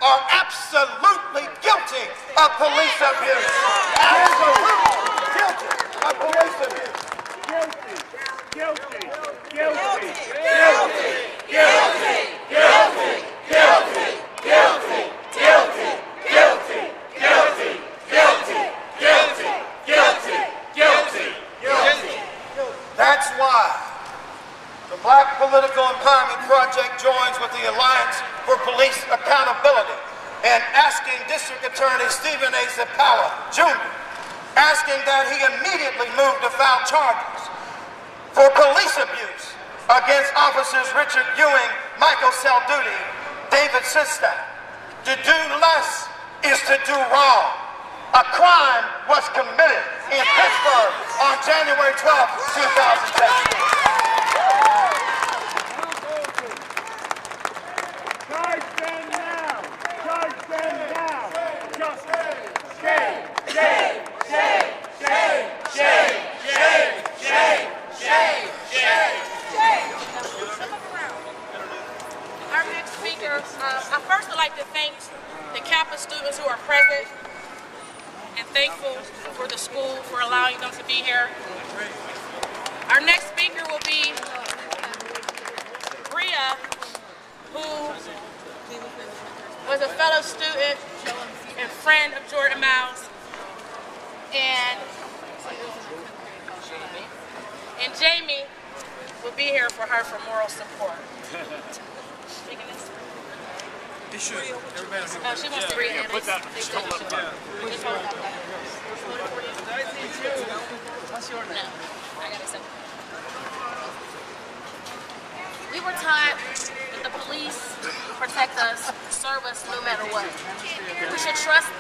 are absolutely guilty of police abuse. Absolutely guilty of police abuse. Guilty, guilty, guilty, Guilty, guilty, guilty, guilty, guilty, guilty, guilty, guilty, guilty, guilty, guilty, guilty, guilty. That's why the Black Political Empowerment Project joins with the Alliance for Police Accountability and asking District Attorney Stephen A. Zappala, Jr., asking that he immediately move to file charges for police abuse against officers Richard Ewing, Michael Salduti, David Sistak. To do less is to do wrong. A crime was committed in Pittsburgh on January 12, 2017. Charge them now! Charge them now! Justice! Shame! Shame! Shame! Shame! Shame! Shame! Shame! Shame! Shame! Our next speaker, I first would like to thank the CAPA students who are present and thankful for the school for allowing them to be here. Our next speaker will be Bria, who was a fellow student and friend of Jordan Miles, and Jamie will be here for her for moral support. It should. Everybody She wants to read it. put that. What's your name? I got it simple. We were taught that the police protect us, serve us no matter what. We should trust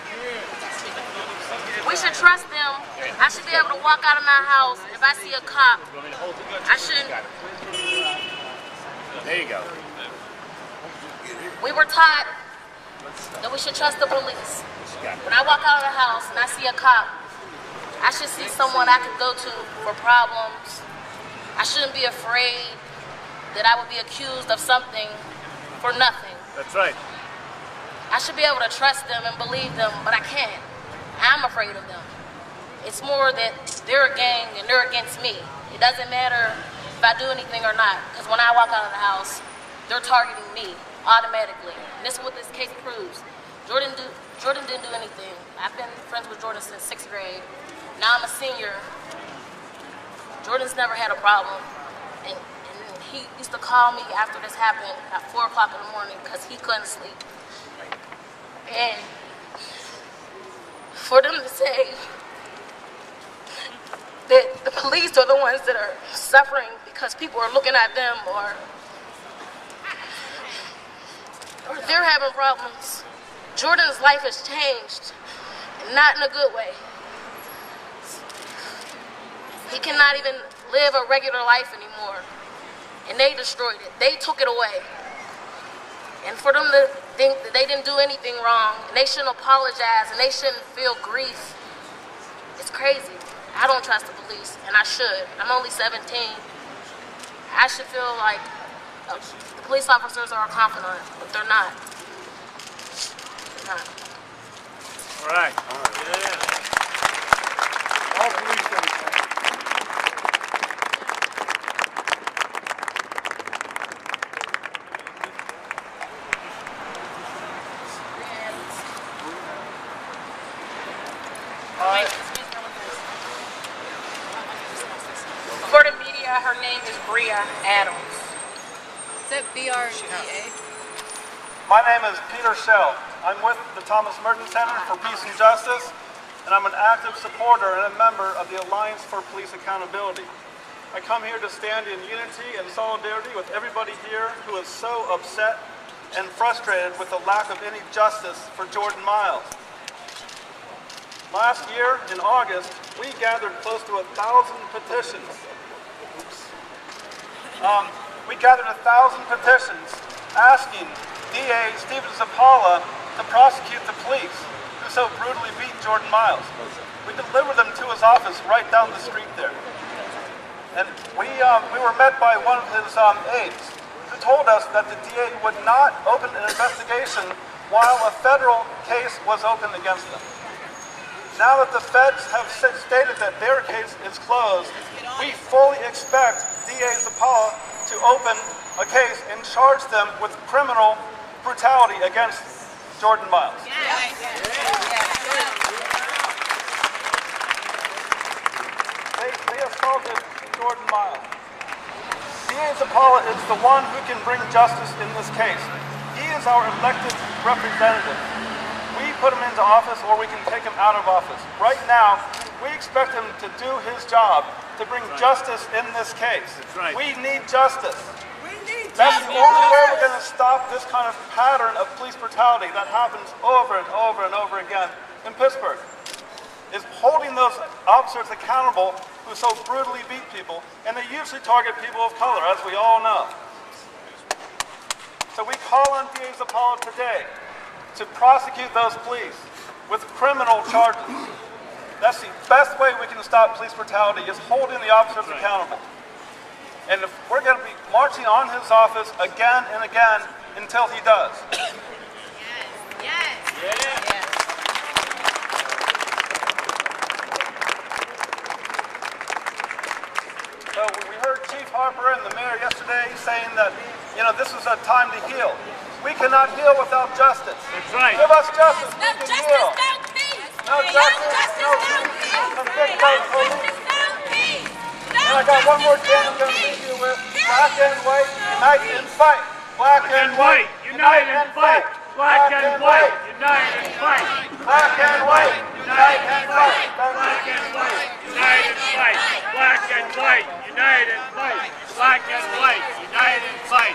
them. I should be able to walk out of my house. If I see a cop, I shouldn't. There you go. We were taught that we should trust the police. When I walk out of the house and I see a cop, I should see someone I could go to for problems. I shouldn't be afraid that I would be accused of something for nothing. That's right. I should be able to trust them and believe them, but I can't. I'm afraid of them. It's more that they're a gang and they're against me. It doesn't matter if I do anything or not, because when I walk out of the house, they're targeting me automatically. And this is what this case proves. Jordan didn't do anything. I've been friends with Jordan since 6th grade. Now I'm a senior. Jordan's never had a problem. And he used to call me after this happened at 4 o'clock in the morning because he couldn't sleep. And for them to say that the police are the ones that are suffering because people are looking at them or they're having problems. Jordan's life has changed, and not in a good way. He cannot even live a regular life anymore, and they destroyed it. They took it away. And for them to think that they didn't do anything wrong, and they shouldn't apologize, and they shouldn't feel grief, it's crazy. I don't trust the police, and I should. I'm only 17. I should feel like the police officers are a confidant, but they're not. They're not. All right. Yeah. All police officers. For the media, her name is Bria Adams. Is that B-R-E-A? My name is Peter Shell. I'm with the Thomas Merton Center for Peace and Justice, and I'm an active supporter and a member of the Alliance for Police Accountability. I come here to stand in unity and solidarity with everybody here who is so upset and frustrated with the lack of any justice for Jordan Miles. Last year, in August, we gathered close to 1,000 petitions. We gathered 1,000 petitions asking DA Stephen Zappala to prosecute the police who so brutally beat Jordan Miles. We delivered them to his office right down the street there. And we were met by one of his aides who told us that the DA would not open an investigation while a federal case was open against them. Now that the feds have stated that their case is closed, we fully expect DA Zappala to open a case and charge them with criminal brutality against Jordan Miles. They assaulted Jordan Miles. DA Zappala is the one who can bring justice in this case. He is our elected representative. We put him into office or we can take him out of office. Right now, we expect him to do his job, to bring justice in this case. We need justice. That's the only way we're going to stop this kind of pattern of police brutality that happens over and over and over again in Pittsburgh, is holding those officers accountable who so brutally beat people, and they usually target people of color, as we all know. So we call on DA Zappala today to prosecute those police with criminal charges. That's the best way we can stop police brutality, is holding the officers accountable. And if we're going to be marching on his office again and again until he does. So we heard Chief Harper and the mayor yesterday saying that, this is a time to heal. We cannot heal without justice. That's right. Give us justice, we No can justice, heal. no peace. No justice, no peace. Convict those police. And I got one more thing I'm going to leave you with. Black and white, unite and fight. Black and white, unite and fight. Black and white, unite and fight. Black and white, unite and fight. Black and white, unite and fight. Black and white, unite and fight. Black and white, unite and fight.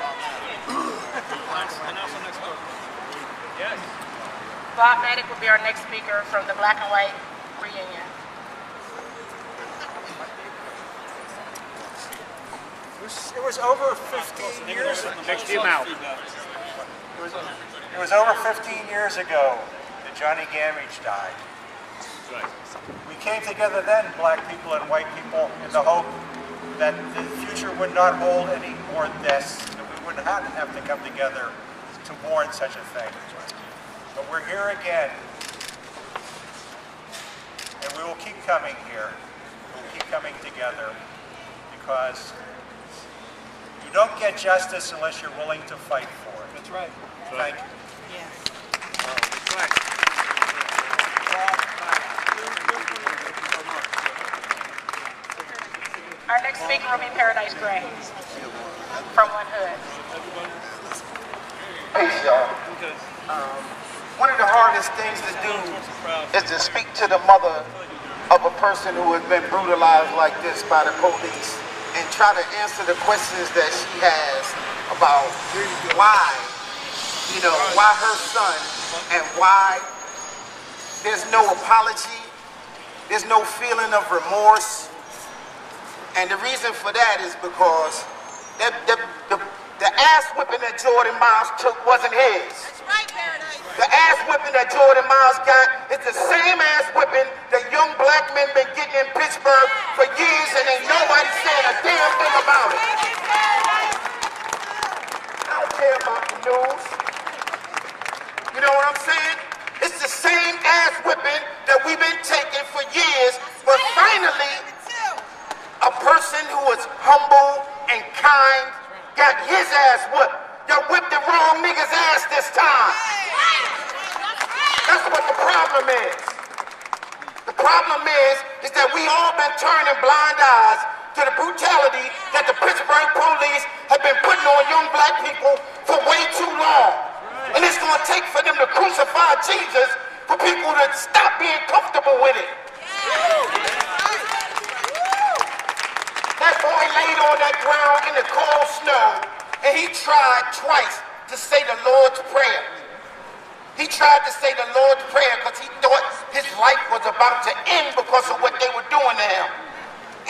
Yes. Bob Maddock will be our next speaker from the Black and White reunion. It was over 15 years ago. Next him out. It was over 15 years ago that Johnny Gamage died. We came together then, black people and white people, in the hope that the future would not hold any more deaths, that we would not have to come together to mourn such a thing. But we're here again, and we will keep coming here. We'll keep coming together, because you don't get justice unless you're willing to fight for it. That's right. Thank you. That's right. Our next speaker will be Paradise Gray from One Hood. Hey, y'all. One of the hardest things to do is to speak to the mother of a person who has been brutalized like this by the police and try to answer the questions that she has about why, why her son, and why there's no apology, there's no feeling of remorse. And the reason for that is because the ass whipping that Jordan Miles took wasn't his. That's right, Paradise. The ass whipping that Jordan Miles got is the same ass whipping that young black men been getting in Pittsburgh for years, and ain't nobody saying a damn thing about it. I don't care about the news. You know what I'm saying? It's the same ass whipping that we've been taking for years, but finally, a person who was humble and kind got his ass whipped. Y'all whipped the wrong nigga's ass this time. That's what the problem is. The problem is that we all been turning blind eyes to the brutality that the Pittsburgh police have been putting on young black people for way too long. And it's gonna take for them to crucify Jesus for people to stop being comfortable with it. That boy laid on that ground in the cold snow, and he tried twice to say the Lord's Prayer. He tried to say the Lord's Prayer because he thought his life was about to end because of what they were doing to him.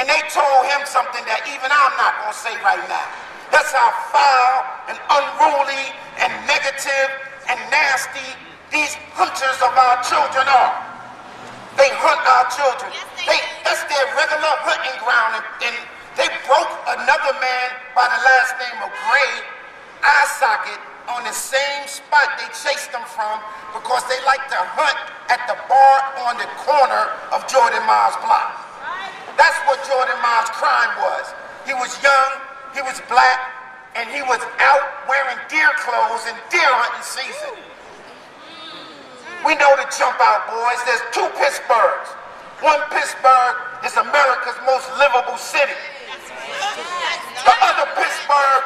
And they told him something that even I'm not going to say right now. That's how foul and unruly and negative and nasty these hunters of our children are. They hunt our children. That's their regular hunting ground. And they broke another man by the last name of Gray eye socket on the same spot they chased them from because they like to hunt at the bar on the corner of Jordan Miles' block. That's what Jordan Miles' crime was. He was young, he was black, and he was out wearing deer clothes in deer hunting season. We know the jump out, boys. There's two Pittsburghs. One Pittsburgh is America's most livable city. The other Pittsburgh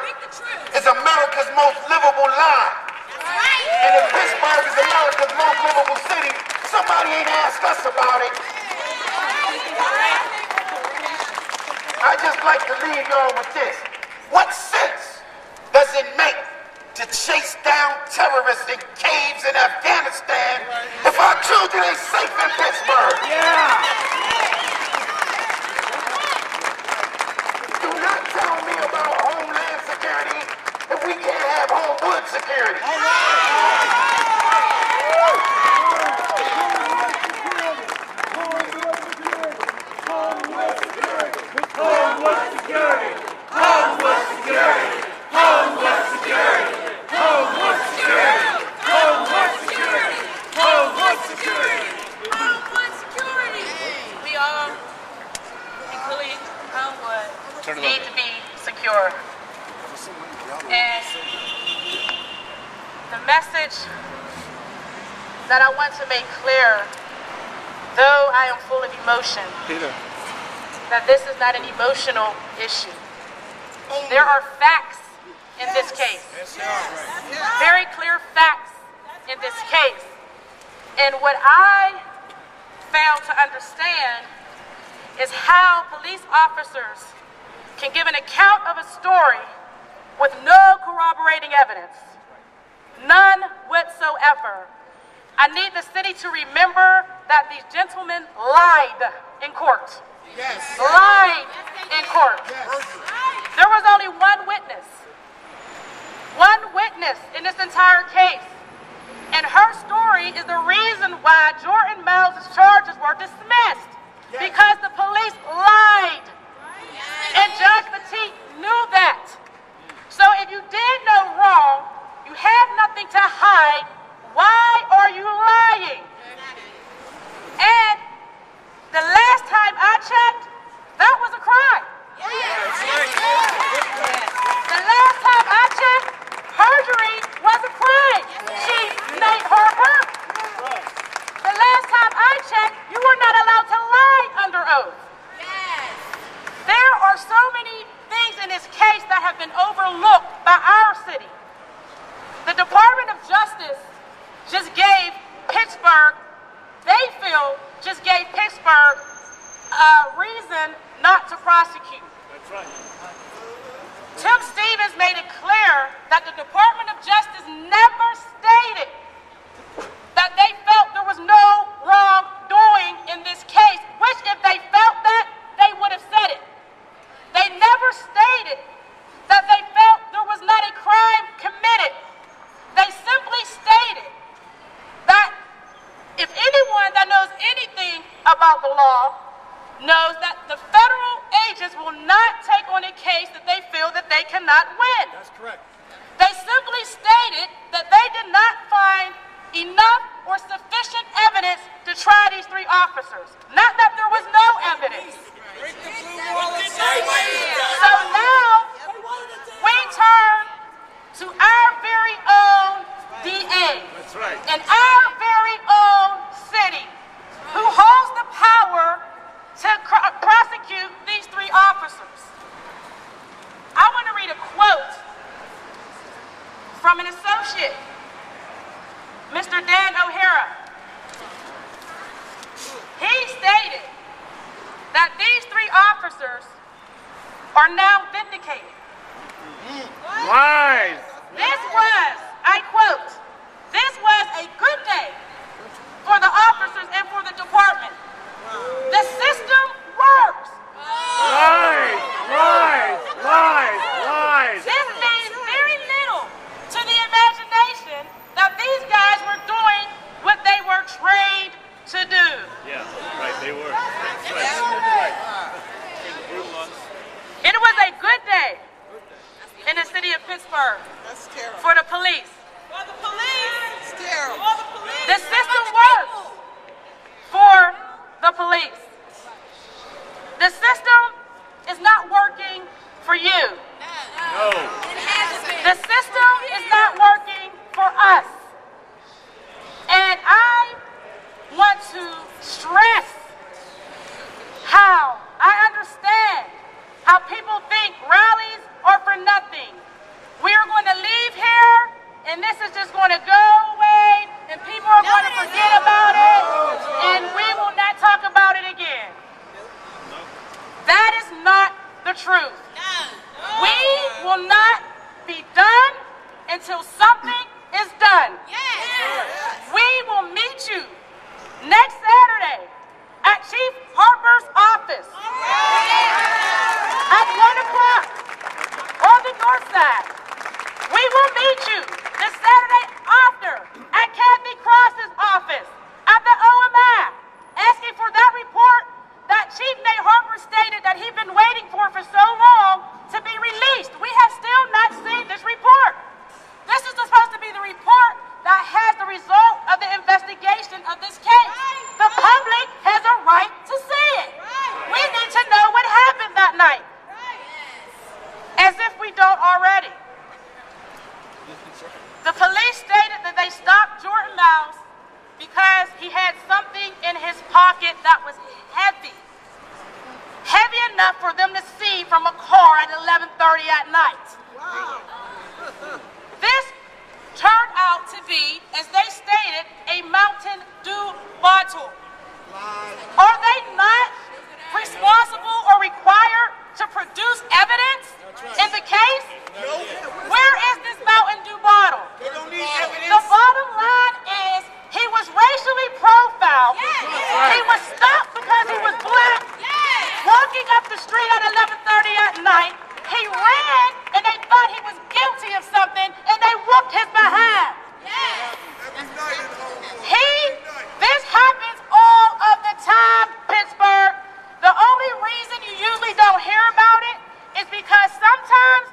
is America's most livable lie. And if Pittsburgh is America's most livable city, somebody ain't asked us about it. I just like to leave y'all with this. What sense does it make to chase down terrorists in caves in Afghanistan if our children ain't safe in Pittsburgh? Do not tell me about homeland security if we can't have homewood security. Need to be secure. And the message that I want to make clear, though I am full of emotion, that this is not an emotional issue. There are facts in this case. Very clear facts in this case. And what I fail to understand is how police officers can give an account of a story with no corroborating evidence. None whatsoever. I need the city to remember that these gentlemen lied in court. Yes. Lied in court. There was only one witness. One witness in this entire case. And her story is the reason why Jordan Miles' charges were dismissed. Because the police lied. And Judge Petit knew that. So if you did no wrong, you have nothing to hide. Why are you lying? And the last time I checked, that was a crime. The last time I checked, perjury was a crime. She made her hurt. The last time I checked, you were not allowed to lie under oath. There are so many things in this case that have been overlooked by our city. The Department of Justice just gave Pittsburgh, they feel, just gave Pittsburgh a reason not to prosecute. That's right. Tim Stevens made it clear that the Department of Justice never stated that they felt there was no wrongdoing in this case, which if they felt that, they would have said it. They never stated that they felt there was not a crime committed. They simply stated that if anyone that knows anything about the law knows that the federal agents will not take on a case that they feel that they cannot win. That's correct. They simply stated that they did not find enough or sufficient evidence to try these three officers. Not that there was no evidence. So now we turn to our very own DA. That's right. In our very own city, who holds the power to prosecute these three officers. I want to read a quote from an associate, Mr. Dan O'Hara. He stated that these three officers are now vindicated. Lies. This was, I quote, this was a good day for the officers and for the department. The system works. Lies. Lies. Lies. Lies. This means very little to the imagination that these guys were doing what they were trained to do. Yeah, right, they were. That's right. It was a good day in the city of Pittsburgh. Jordan Miles because he had something in his pocket that was heavy. Heavy enough for them to see from a car at 11:30 at night. Wow. This turned out to be, as they stated, a Mountain Dew bottle. Are they not responsible or required to produce evidence in the case? Where is this Mountain Dew bottle? They don't need evidence. The bottom line is he was racially profiled. He was stopped because he was black. Walking up the street at 11:30 at night, he ran and they thought he was guilty of something and they whooped his behind. This happens all of the time, Pittsburgh. The only reason you usually don't hear about it is because sometimes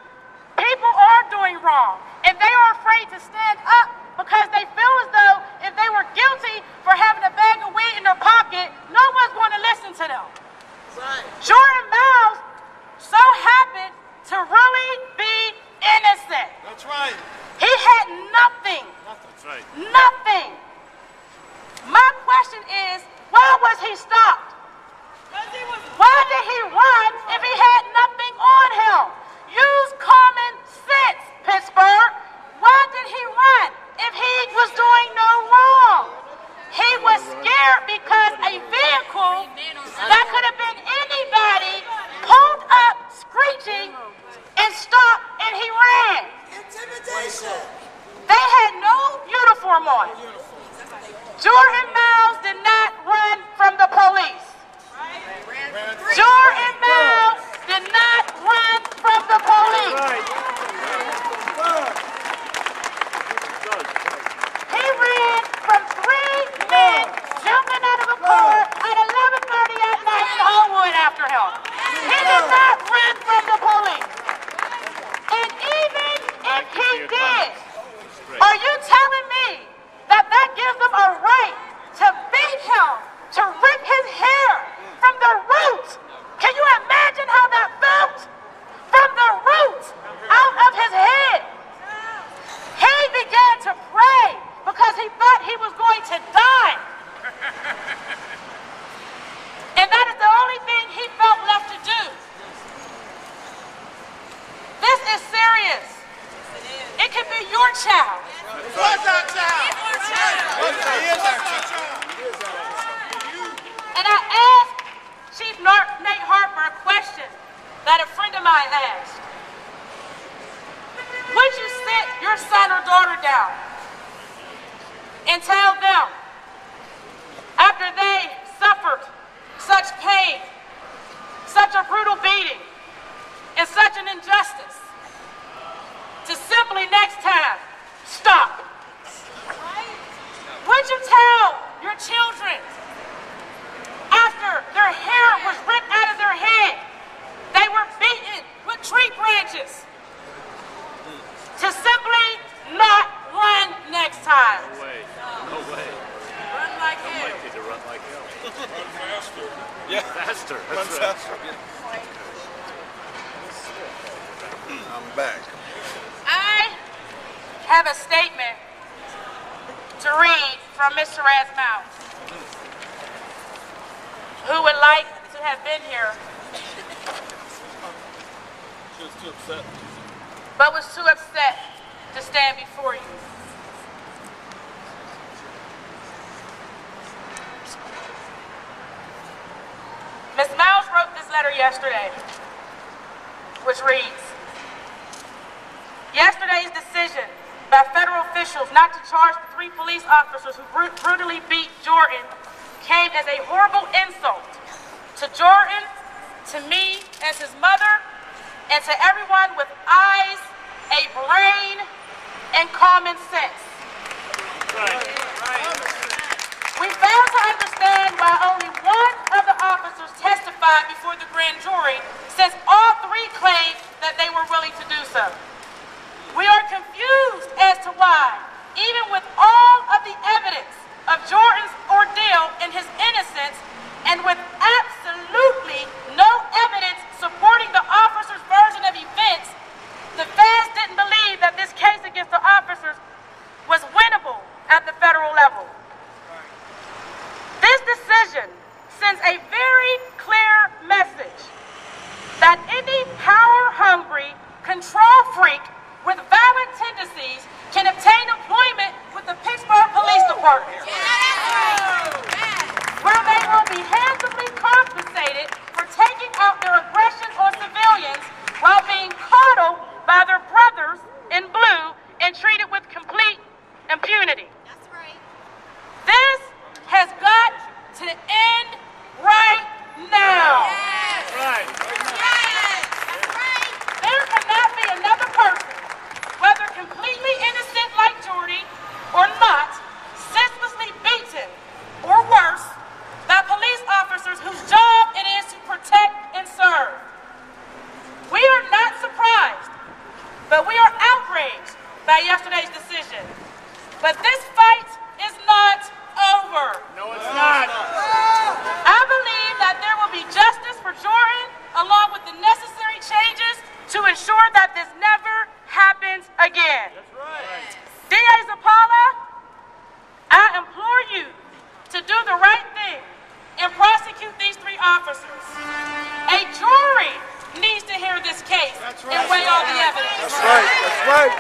people are doing wrong and they are afraid to stand up because they feel as though if they were guilty for having a bag of weed in their pocket, no one's going to listen to them. Right. Jordan Miles so happened to really be innocent. That's right. He had nothing. That's right. Nothing. My question is, why was he stopped? Why did he run if he had nothing on him? Use common sense, Pittsburgh. Why did he run if he was doing no wrong? He was scared because a vehicle that could have been anybody pulled up screeching and stopped and he ran. Intimidation. They had no uniform on. Jordan Miles did not run from the police. Jordan Miles did not run from the police. He ran from 3 men jumping out of a car at 11:30 at night in Homewood after him. He did not run from the police. And even if he did, are you telling me that that gives them a right to beat him, to rip his hair from the roots? Can you imagine how that felt? From the roots out of his head. He began to pray because he thought he was going to die. And that is the only thing he felt left to do. This is serious. It could be your child. What's our child? He is our child. And I asked Chief Nate Harper a question that a friend of mine asked. Would you sit your son or daughter down and tell them, after they suffered such pain, such a brutal beating, and such an injustice, to simply next time stop? Would you tell your children, after their hair was ripped out of their head, they were beaten with tree branches, to simply not run next time? No way. No way. Run like hell. I might need to run like hell. Run faster. Yeah. Faster. Run That's right. faster. I'm back. I have a statement to read from Ms. Terez Miles, who would like to have been here, She was too upset. but was too upset to stand before you. Ms. Miles wrote this letter yesterday, which reads, yesterday's decision by federal officials not to charge the 3 police officers who brutally beat Jordan came as a horrible insult to Jordan, to me as his mother, and to everyone with eyes, a brain, and common sense. We fail to understand why only one of the officers testified before the grand jury, since all 3 claimed that they were willing to do so. We are confused as to why, even with all of the evidence of Jordan's ordeal and his innocence, and with absolutely no evidence supporting the officer's version of events, the feds didn't believe that this case against the officers was winnable at the federal federal level. This decision sends a very clear message that any power-hungry control freak with violent tendencies can obtain employment with the Pittsburgh Police Department, where they will be handsomely compensated for taking out their aggression on civilians while being coddled by their brothers in blue and treated with complete impunity. That's right. This has got to end right now. Yes. Right. Yes. That's right. There cannot be another person, whether completely innocent like Jordy or not, senselessly beaten or worse, by police officers whose job it is to protect and serve. We are not surprised, but we are outraged by yesterday's decision. But this fight is not over. No, it's not. I believe that there will be justice for Jordan, along with the necessary changes to ensure that this never happens again. That's right. DA Zapala, I implore you to do the right thing and prosecute these 3 officers. A jury needs to hear this case and weigh all the evidence. That's right. That's right.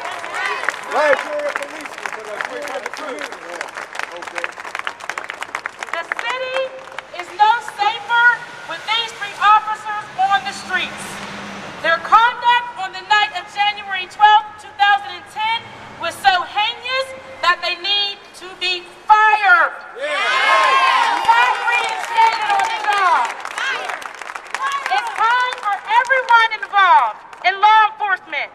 Right. The city is no safer with these 3 officers on the streets. Their conduct on the night of January 12, 2010 was so heinous that they need to be fired. Not reinstated on the job. It's time for everyone involved in law enforcement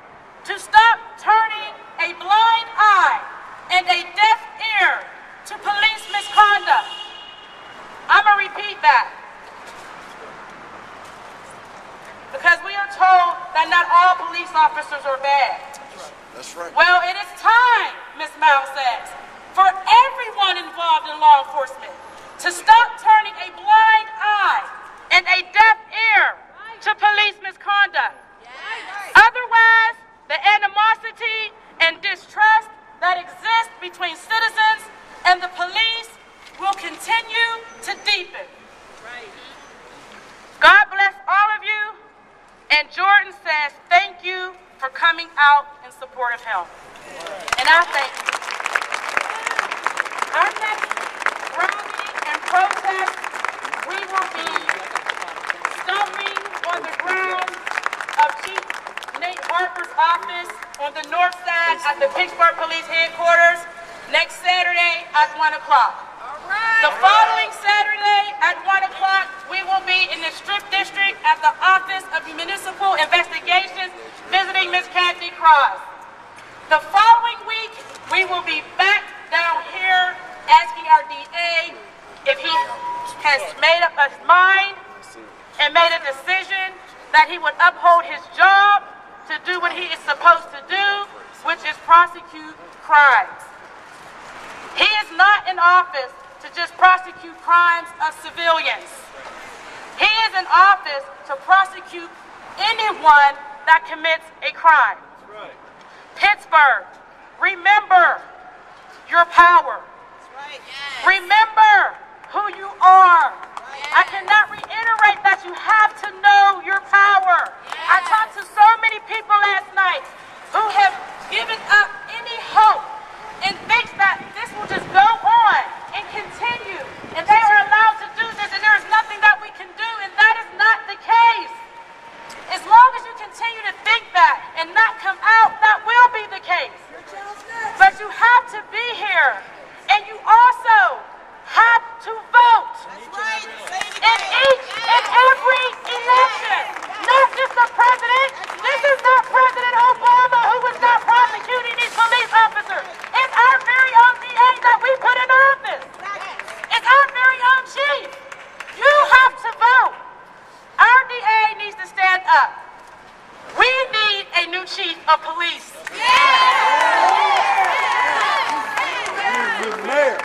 to stop turning a blind eye and a deaf ear to police misconduct. I'm going to repeat that. Because we are told that not all police officers are bad. That's right. Well, it is time, Ms. Miles says, for everyone involved in law enforcement to stop turning a blind eye and a deaf ear to police misconduct. Otherwise, the animosity and distrust that exists between citizens and the police will continue to deepen. God bless all of you, and Jordan says thank you for coming out in support of him. And I thank you. Our next rally and protest, we will be stomping on the ground of Chief Nate Harper's office on the north side at the Pittsburgh Police Headquarters next Saturday at 1 o'clock. The following Saturday at 1 o'clock, we will be in the Strip District at the Office of Municipal Investigations visiting Ms. Kathy Cross. The following week, we will be back down here asking our DA if he has made up his mind and made a decision that he would uphold his job to do what he is supposed to do, which is prosecute crimes. He is not in office to just prosecute crimes of civilians. He is in office to prosecute anyone that commits a crime. That's right. Pittsburgh, remember your power. That's right. Yes. Remember who you are. Yes. I cannot reiterate that you have to know your power. Yes. I talked to so many people last night who have given up any hope and thinks that this will just go on and continue, and they are allowed to do this, and there is nothing that we can do, and that is not the case. As long as you continue to think that and not come out, that will be the case. But you have to be here, and you also have to vote. That's right. In each and every election, not just the president. This is not President Obama who was not prosecuting these police officers. It's our very own DA that we put in office. It's our very own chief. You have to vote. Our DA needs to stand up. We need a new chief of police. New mayor.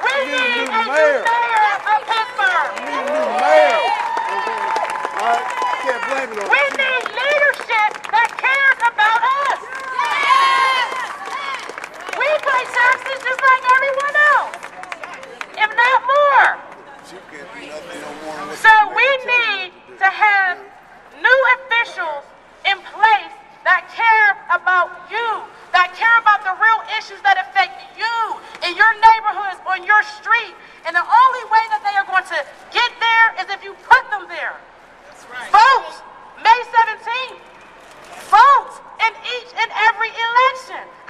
We need a new mayor.